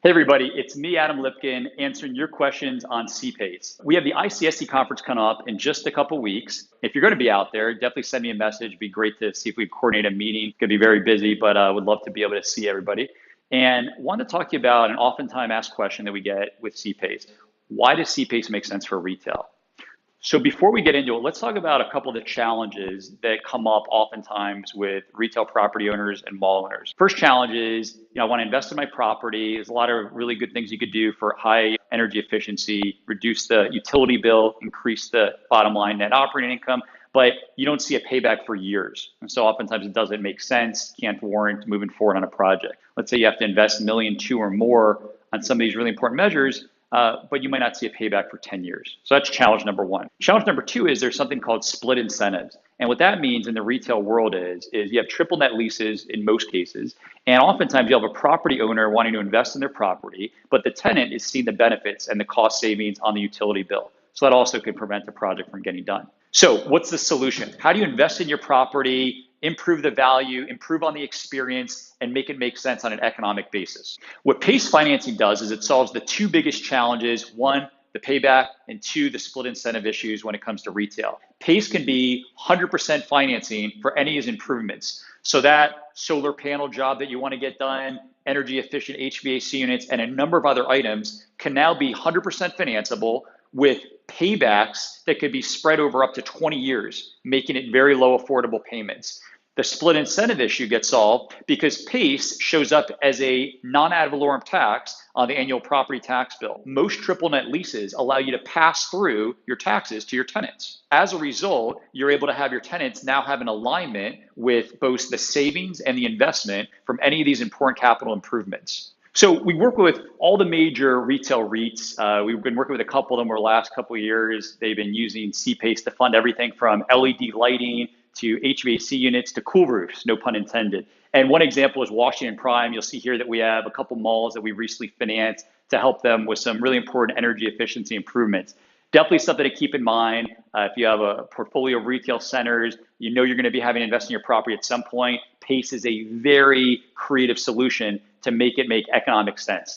Hey everybody, it's me, Adam.lipkin, answering your questions on CPACE. We have the ICSC conference coming up in just a couple weeks. If you're going to be out there, definitely send me a message. It'd be great to see if we coordinate a meeting. It's going to be very busy, but would love to be able to see everybody. And wanted to talk to you about an oftentimes asked question that we get with CPACE. Why does CPACE make sense for retail? So before we get into it, let's talk about a couple of the challenges that come up oftentimes with retail property owners and mall owners. First challenge is, I want to invest in my property. There's a lot of really good things you could do for high energy efficiency, reduce the utility bill, increase the bottom line net operating income, but you don't see a payback for years. And so oftentimes it doesn't make sense, can't warrant moving forward on a project. Let's say you have to invest $1 million, $2 million or more on some of these really important measures, but you might not see a payback for 10 years. So that's challenge number one. Challenge number two is there's something called split incentives. And what that means in the retail world is you have triple net leases in most cases. And oftentimes you have a property owner wanting to invest in their property, but the tenant is seeing the benefits and the cost savings on the utility bill. So that also could prevent the project from getting done. So what's the solution? How do you invest in your property, improve the value, improve on the experience, and make it make sense on an economic basis? What PACE financing does is it solves the two biggest challenges. One, the payback, and two, the split incentive issues when it comes to retail. PACE can be 100% financing for any of these improvements. So that solar panel job that you want to get done, energy efficient HVAC units, and a number of other items can now be 100% financeable with paybacks that could be spread over up to 20 years, making it very low affordable payments. The split incentive issue gets solved because PACE shows up as a non-ad valorem tax on the annual property tax bill. Most triple net leases allow you to pass through your taxes to your tenants. As a result, you're able to have your tenants now have an alignment with both the savings and the investment from any of these important capital improvements. So we work with all the major retail REITs. We've been working with a couple of them over the last couple of years. They've been using CPACE to fund everything from LED lighting to HVAC units to cool roofs, no pun intended. And one example is Washington Prime. You'll see here that we have a couple malls that we recently financed to help them with some really important energy efficiency improvements. Definitely something to keep in mind. If you have a portfolio of retail centers, you're going to be having to invest in your property at some point. PACE is a very creative solution to make it make economic sense.